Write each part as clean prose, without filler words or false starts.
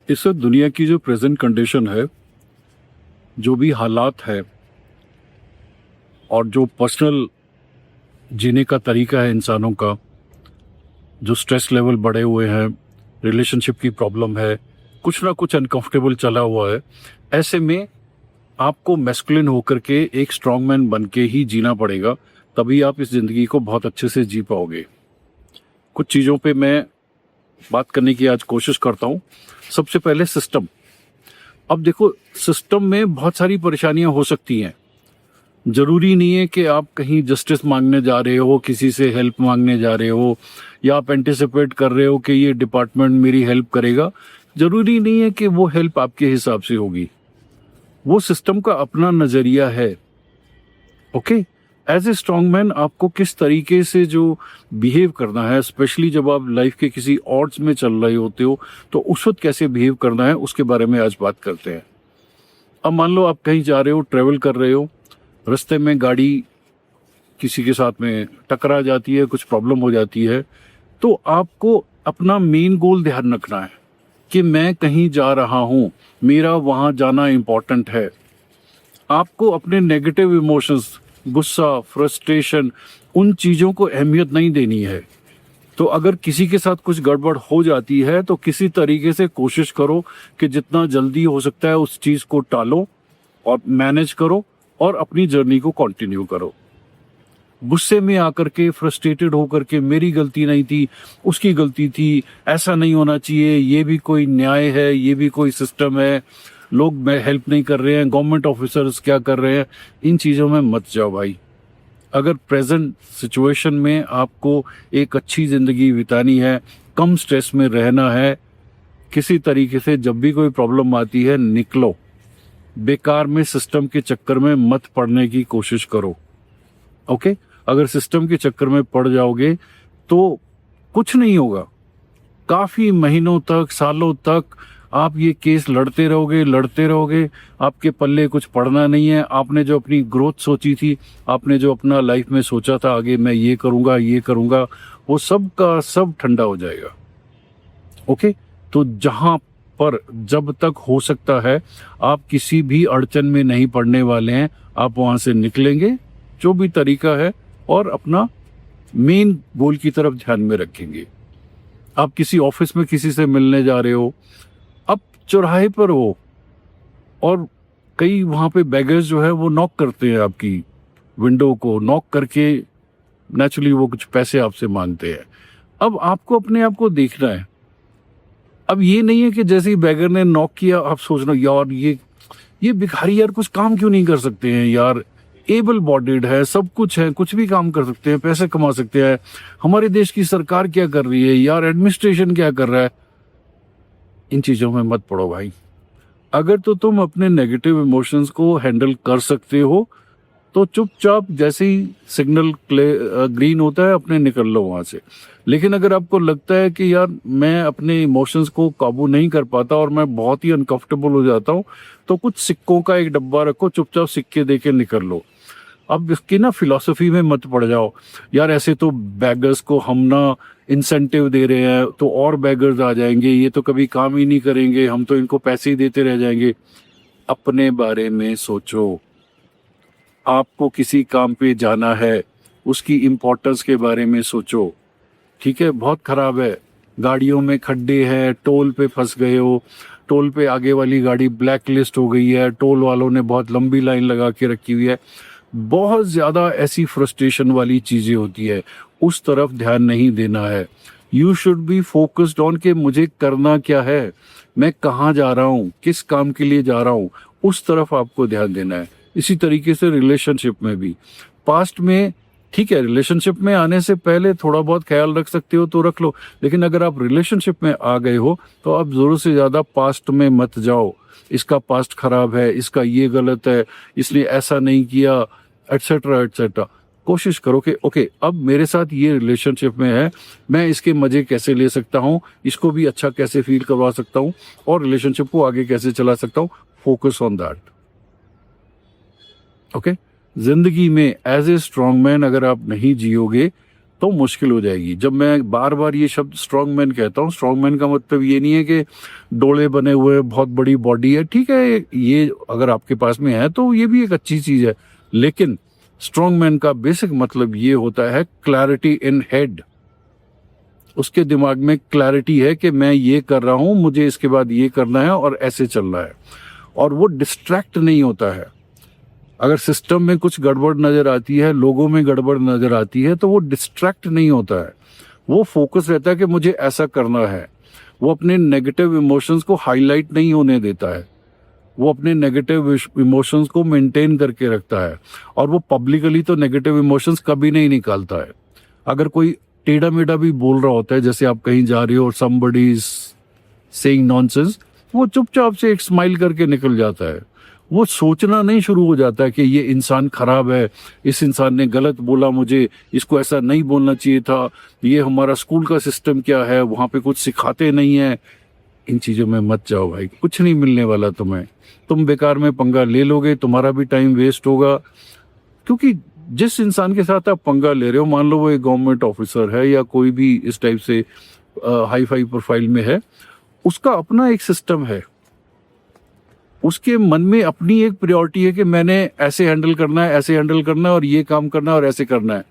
इस वक्त दुनिया की जो प्रेजेंट कंडीशन है, जो भी हालात है और जो पर्सनल जीने का तरीका है इंसानों का, जो स्ट्रेस लेवल बढ़े हुए हैं, रिलेशनशिप की प्रॉब्लम है, कुछ ना कुछ अनकंफर्टेबल चला हुआ है। ऐसे में आपको मैस्कुलिन होकर के एक स्ट्रॉन्ग मैन बन के ही जीना पड़ेगा, तभी आप इस ज़िंदगी को बहुत अच्छे से जी पाओगे। कुछ चीज़ों पे मैं बात करने की आज कोशिश करता हूँ। सबसे पहले सिस्टम। अब देखो, सिस्टम में बहुत सारी परेशानियां हो सकती हैं। जरूरी नहीं है कि आप कहीं जस्टिस मांगने जा रहे हो, किसी से हेल्प मांगने जा रहे हो, या आप एंटिसिपेट कर रहे हो कि ये डिपार्टमेंट मेरी हेल्प करेगा। जरूरी नहीं है कि वो हेल्प आपके हिसाब से होगी। वो सिस्टम का अपना नजरिया है। Okay, as a strong man आपको किस तरीके से जो बिहेव करना है, स्पेशली जब आप लाइफ के किसी ऑड्स में चल रहे होते हो, तो उस वक्त कैसे बिहेव करना है, उसके बारे में आज बात करते हैं। अब मान लो आप कहीं जा रहे हो, ट्रेवल कर रहे हो, रास्ते में गाड़ी किसी के साथ में टकरा जाती है, कुछ प्रॉब्लम हो जाती है, तो आपको अपना मेन गोल ध्यान रखना है कि मैं कहीं जा रहा हूं, मेरा वहां जाना इंपॉर्टेंट है। आपको अपने नेगेटिव इमोशंस, गुस्सा, फ्रस्ट्रेशन, उन चीजों को अहमियत नहीं देनी है। तो अगर किसी के साथ कुछ गड़बड़ हो जाती है तो किसी तरीके से कोशिश करो कि जितना जल्दी हो सकता है उस चीज को टालो और मैनेज करो और अपनी जर्नी को कंटिन्यू करो। गुस्से में आकर के, फ्रस्ट्रेटेड होकर के, मेरी गलती नहीं थी, उसकी गलती थी, ऐसा नहीं होना चाहिए, ये भी कोई न्याय है, ये भी कोई सिस्टम है, लोग हेल्प नहीं कर रहे हैं, गवर्नमेंट ऑफिसर्स क्या कर रहे हैं, इन चीजों में मत जाओ भाई। अगर प्रेजेंट सिचुएशन में आपको एक अच्छी जिंदगी बितानी है, कम स्ट्रेस में रहना है, किसी तरीके से जब भी कोई प्रॉब्लम आती है निकलो। बेकार में सिस्टम के चक्कर में मत पड़ने की कोशिश करो। ओके, अगर सिस्टम के चक्कर में पड़ जाओगे तो कुछ नहीं होगा। काफी महीनों तक, सालों तक आप ये केस लड़ते रहोगे, आपके पल्ले कुछ पड़ना नहीं है। आपने जो अपनी ग्रोथ सोची थी, आपने जो अपना लाइफ में सोचा था आगे मैं ये करूंगा, वो सब का सब ठंडा हो जाएगा। ओके, तो जहां पर जब तक हो सकता है आप किसी भी अड़चन में नहीं पड़ने वाले हैं, आप वहां से निकलेंगे जो भी तरीका है, और अपना मेन गोल की तरफ ध्यान में रखेंगे। आप किसी ऑफिस में किसी से मिलने जा रहे हो, अब चौराहे पर हो और कई वहां पे बैगर्स जो है वो नॉक करते हैं, आपकी विंडो को नॉक करके नेचुरली वो कुछ पैसे आपसे मांगते हैं। अब आपको अपने आप को देखना है। अब ये नहीं है कि जैसे ही बैगर ने नॉक किया आप सोच रहे हो यार ये भिखारी यार कुछ काम क्यों नहीं कर सकते हैं यार, एबल बॉडीड है, सब कुछ है, कुछ भी काम कर सकते हैं, पैसे कमा सकते हैं, हमारे देश की सरकार क्या कर रही है यार, एडमिनिस्ट्रेशन क्या कर रहा है। इन चीजों में मत पड़ो भाई। अगर तो तुम अपने नेगेटिव इमोशंस को हैंडल कर सकते हो तो चुपचाप जैसे ही सिग्नल ग्रीन होता है अपने निकल लो वहां से। लेकिन अगर आपको लगता है कि यार मैं अपने इमोशंस को काबू नहीं कर पाता और मैं बहुत ही अनकंफर्टेबल हो जाता हूँ, तो कुछ सिक्कों का एक डब्बा रखो, चुपचाप सिक्के दे के निकल लो। अब इसकी ना फिलॉसफी में मत पड़ जाओ, यार ऐसे तो बैगर्स को हम ना इंसेंटिव दे रहे हैं तो और बैगर्स आ जाएंगे, ये तो कभी काम ही नहीं करेंगे, हम तो इनको पैसे ही देते रह जाएंगे। अपने बारे में सोचो। आपको किसी काम पे जाना है, उसकी इम्पोर्टेंस के बारे में सोचो। ठीक है, बहुत खराब है, गाड़ियों में खड्डे हैं, टोल पे फंस गए हो, टोल पे आगे वाली गाड़ी ब्लैक लिस्ट हो गई है, टोल वालों ने बहुत लंबी लाइन लगा के रखी हुई है, बहुत ज्यादा ऐसी फ्रस्ट्रेशन वाली चीजें होती है, उस तरफ ध्यान नहीं देना है। You should be focused on कि मुझे करना क्या है, मैं कहाँ जा रहा हूँ, किस काम के लिए जा रहा हूँ, उस तरफ आपको ध्यान देना है। इसी तरीके से रिलेशनशिप में भी, पास्ट में ठीक है, रिलेशनशिप में आने से पहले थोड़ा बहुत ख्याल रख सकते हो तो रख लो, लेकिन अगर आप रिलेशनशिप में आ गए हो तो आप जरूर से ज्यादा पास्ट में मत जाओ। इसका पास्ट खराब है, इसका ये गलत है, इसने ऐसा नहीं किया, एटसेट्रा एटसेट्रा। कोशिश करो कि ओके, अब मेरे साथ ये रिलेशनशिप में है, मैं इसके मजे कैसे ले सकता हूँ, इसको भी अच्छा कैसे फील करवा सकता हूँ और रिलेशनशिप को आगे कैसे चला सकता हूँ। Focus on that. ओके, जिंदगी में एज ए स्ट्रॉन्ग मैन अगर आप नहीं जियोगे तो मुश्किल हो जाएगी। जब मैं बार बार ये शब्द स्ट्रॉन्ग मैन कहता हूँ, स्ट्रॉन्ग मैन का मतलब ये नहीं है कि डोले बने हुए बहुत बड़ी बॉडी है, ठीक है, ये अगर आपके पास में है तो ये भी एक अच्छी चीज है, लेकिन स्ट्रॉन्ग मैन का बेसिक मतलब ये होता है क्लैरिटी इन हेड। उसके दिमाग में क्लैरिटी है कि मैं ये कर रहा हूं, मुझे इसके बाद ये करना है और ऐसे चलना है, और वो डिस्ट्रैक्ट नहीं होता है। अगर सिस्टम में कुछ गड़बड़ नजर आती है, लोगों में गड़बड़ नजर आती है, तो वो डिस्ट्रैक्ट नहीं होता है, वो फोकस रहता है कि मुझे ऐसा करना है। वो अपने नेगेटिव इमोशंस को हाईलाइट नहीं होने देता है, वो अपने नेगेटिव इमोशंस को मेंटेन करके रखता है, और वो पब्लिकली तो नेगेटिव इमोशंस कभी नहीं निकालता है। अगर कोई टेढ़ा मेढ़ा भी बोल रहा होता है, जैसे आप कहीं जा रहे हो और समबडी इज सेइंग नॉनसेंस, वो चुपचाप से एक स्माइल करके निकल जाता है। वो सोचना नहीं शुरू हो जाता है कि ये इंसान खराब है, इस इंसान ने गलत बोला मुझे, इसको ऐसा नहीं बोलना चाहिए था, ये हमारा स्कूल का सिस्टम क्या है, वहां पे कुछ सिखाते नहीं है। इन चीजों में मत जाओ भाई, कुछ नहीं मिलने वाला तुम्हें। तुम बेकार में पंगा ले लोगे, तुम्हारा भी टाइम वेस्ट होगा, क्योंकि जिस इंसान के साथ आप पंगा ले रहे हो, मान लो वो एक गवर्नमेंट ऑफिसर है या कोई भी इस टाइप से हाई फाई प्रोफाइल में है, उसका अपना एक सिस्टम है, उसके मन में अपनी एक प्रायोरिटी है कि मैंने ऐसे हैंडल करना है, ऐसे हैंडल करना है, और ये काम करना है और ऐसे करना है।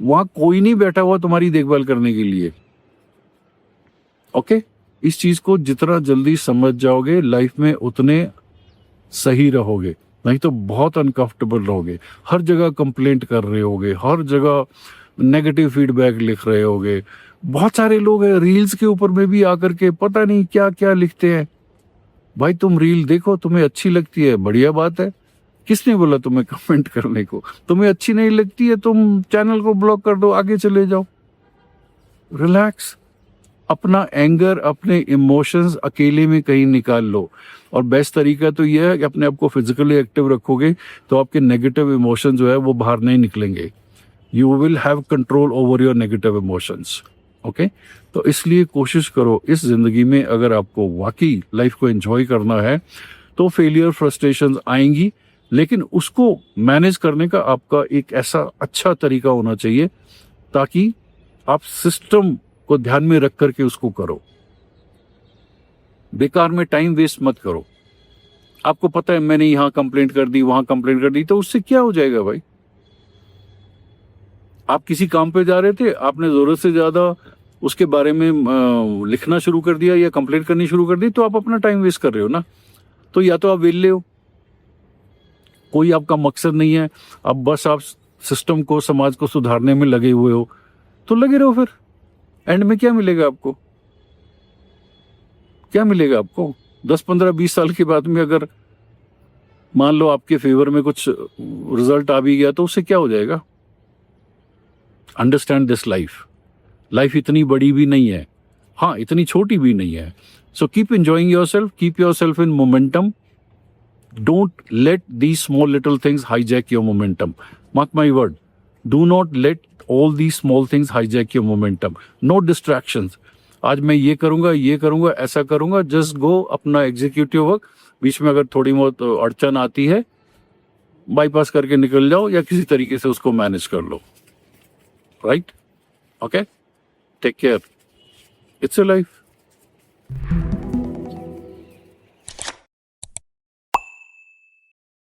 वहां कोई नहीं बैठा हुआ तुम्हारी देखभाल करने के लिए। ओके, इस चीज को जितना जल्दी समझ जाओगे लाइफ में उतने सही रहोगे, नहीं तो बहुत अनकंफर्टेबल रहोगे। हर जगह कंप्लेंट कर रहे होगे, हर जगह नेगेटिव फीडबैक लिख रहे होगे। बहुत सारे लोग हैं रील्स के ऊपर में भी आकर के पता नहीं क्या क्या लिखते हैं। भाई तुम रील देखो, तुम्हें अच्छी लगती है, बढ़िया बात है, किसने बोला तुम्हें कमेंट करने को? तुम्हें अच्छी नहीं लगती है, तुम चैनल को ब्लॉक कर दो, आगे चले जाओ, रिलैक्स। अपना एंगर, अपने इमोशंस अकेले में कहीं निकाल लो। और बेस्ट तरीका तो यह है कि अपने आप को फिजिकली एक्टिव रखोगे तो आपके नेगेटिव इमोशन जो है वो बाहर नहीं निकलेंगे। You will have control over your negative emotions. Okay, तो इसलिए कोशिश करो इस जिंदगी में, अगर आपको वाकई लाइफ को एंजॉय करना है तो फेलियर, फ्रस्ट्रेशन आएंगी, लेकिन उसको मैनेज करने का आपका एक ऐसा अच्छा तरीका होना चाहिए ताकि आप सिस्टम को ध्यान में रख करके उसको करो। बेकार में टाइम वेस्ट मत करो। आपको पता है मैंने यहां कंप्लेंट कर दी, वहां कंप्लेंट कर दी, तो उससे क्या हो जाएगा भाई? आप किसी काम पे जा रहे थे, आपने जरूरत से ज्यादा उसके बारे में लिखना शुरू कर दिया या कंप्लेंट करनी शुरू कर दी, तो आप अपना टाइम वेस्ट कर रहे हो ना। तो या तो आप वेले हो, कोई आपका मकसद नहीं है, अब बस आप सिस्टम को, समाज को सुधारने में लगे हुए हो, तो लगे रहो। फिर एंड में क्या मिलेगा आपको? क्या मिलेगा आपको? 10, 15, 20 साल के बाद में अगर मान लो आपके फेवर में कुछ रिजल्ट आ भी गया, तो उससे क्या हो जाएगा? Understand this life. लाइफ इतनी बड़ी भी नहीं है, हाँ इतनी छोटी भी नहीं है। So keep enjoying yourself, keep yourself in momentum. Don't let these small little things hijack your momentum. Mark my word. Do not let all these small things hijack your momentum. No distractions. आज मैं ये करूंगा, ऐसा करूंगा, just go, अपना executive work. बीच में अगर थोड़ी बहुत अड़चन आती है, बाईपास करके निकल जाओ या किसी तरीके से उसको मैनेज कर लो। Right? Okay, take care, it's your life.